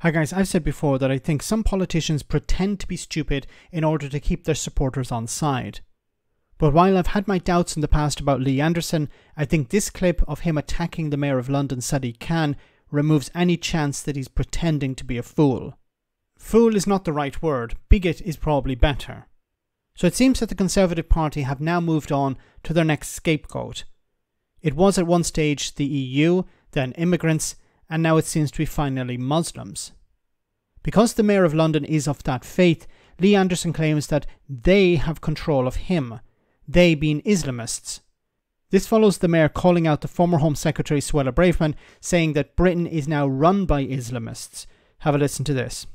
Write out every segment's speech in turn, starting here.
Hi guys, I've said before that I think some politicians pretend to be stupid in order to keep their supporters on side. But while I've had my doubts in the past about Lee Anderson, I think this clip of him attacking the Mayor of London, Sadiq Khan, removes any chance that he's pretending to be a fool. Fool is not the right word, bigot is probably better. So it seems that the Conservative Party have now moved on to their next scapegoat. It was at one stage the EU, then immigrants, and now it seems to be finally Muslims. Because the Mayor of London is of that faith, Lee Anderson claims that they have control of him, they being Islamists. This follows the Mayor calling out the former Home Secretary Suella Braverman, saying that Britain is now run by Islamists. Have a listen to this.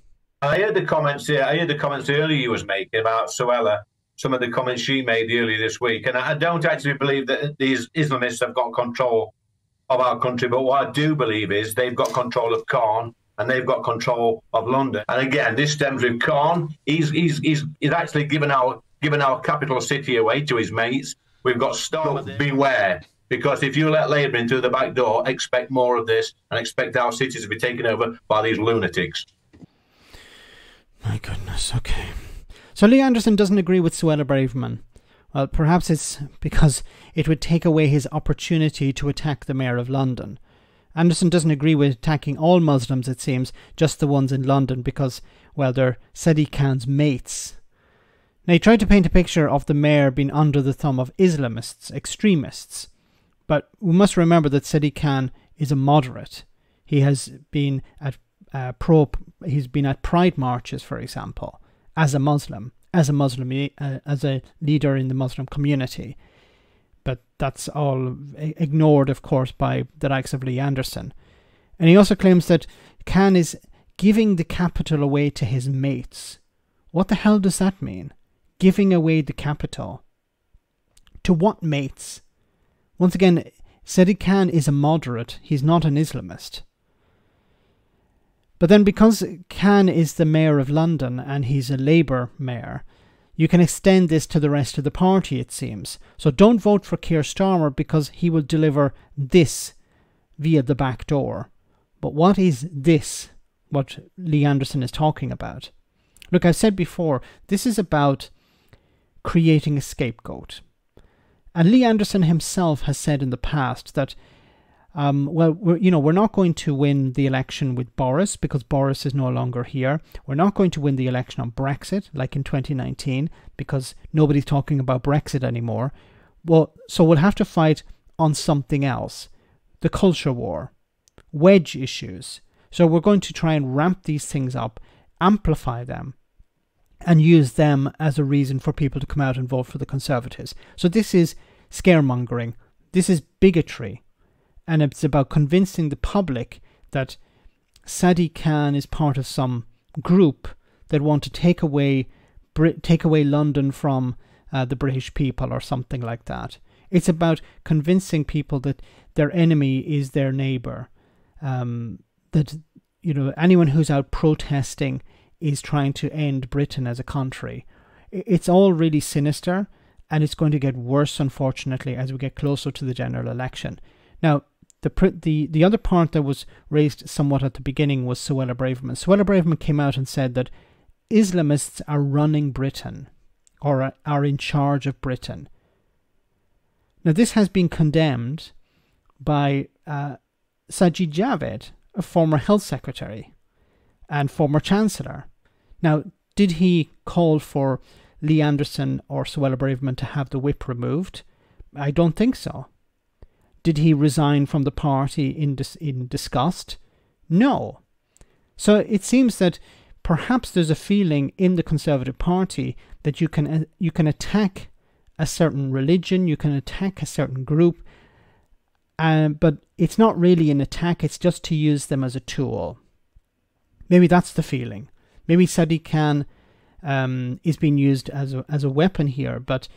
I heard the comments earlier you was making about Suella, some of the comments she made earlier this week, and I don't actually believe that these Islamists have got control of our country, but what I do believe is they've got control of Khan and they've got control of London. And again, this stems with Khan. He's actually given our capital city away to his mates. We've got Starmer. Beware, because if you let Labour in through the back door, expect more of this and expect our cities to be taken over by these lunatics. My goodness, okay. So Lee Anderson doesn't agree with Suella Braverman. Well, perhaps it's because it would take away his opportunity to attack the Mayor of London. Anderson doesn't agree with attacking all Muslims, it seems, just the ones in London because, well, they're Sadiq Khan's mates. Now, he tried to paint a picture of the mayor being under the thumb of Islamists, extremists. But we must remember that Sadiq Khan is a moderate. He has been at he's been at pride marches, for example, as a Muslim. As a leader in the Muslim community. But that's all ignored, of course, by the likes of Lee Anderson. And he also claims that Khan is giving the capital away to his mates. What the hell does that mean? Giving away the capital? To what mates? Once again, Sadiq Khan is a moderate. He's not an Islamist. But then because Khan is the Mayor of London and he's a Labour mayor, you can extend this to the rest of the party, it seems. So don't vote for Keir Starmer because he will deliver this via the back door. But what is this, what Lee Anderson is talking about? Look, I've said before, this is about creating a scapegoat. And Lee Anderson himself has said in the past that we're not going to win the election with Boris because Boris is no longer here. We're not going to win the election on Brexit like in 2019 because nobody's talking about Brexit anymore. Well, so we'll have to fight on something else. The culture war, wedge issues. So we're going to try and ramp these things up, amplify them, and use them as a reason for people to come out and vote for the Conservatives. So this is scaremongering. This is bigotry. And it's about convincing the public that Sadiq Khan is part of some group that want to take away London from the British people or something like that. It's about convincing people that their enemy is their neighbour. That anyone who's out protesting is trying to end Britain as a country. It's all really sinister, and it's going to get worse, unfortunately, as we get closer to the general election. Now, the other part that was raised somewhat at the beginning was Suella Braverman. Suella Braverman came out and said that Islamists are running Britain, or are in charge of Britain. Now this has been condemned by Sajid Javid, a former health secretary and former chancellor. Now, did he call for Lee Anderson or Suella Braverman to have the whip removed? I don't think so. Did he resign from the party in disgust? No. So it seems that perhaps there's a feeling in the Conservative Party that you can attack a certain religion, you can attack a certain group, but it's not really an attack, it's just to use them as a tool. Maybe that's the feeling. Maybe Sadiq Khan is being used as a weapon here, but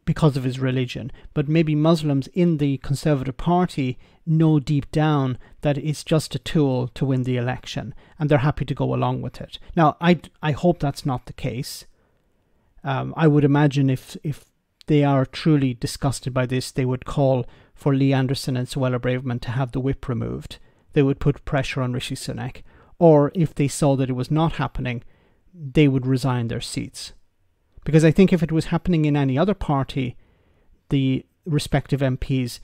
because of his religion. But maybe Muslims in the Conservative Party know deep down that it's just a tool to win the election, and they're happy to go along with it. Now, I hope that's not the case. I would imagine if they are truly disgusted by this, they would call for Lee Anderson and Suella Braverman to have the whip removed. They would put pressure on Rishi Sunak, or if they saw that it was not happening, they would resign their seats. Because I think if it was happening in any other party, the respective MPs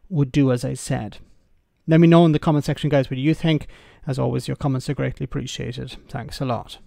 would do as I said. Let me know in the comment section, guys, what you think. As always, your comments are greatly appreciated. Thanks a lot.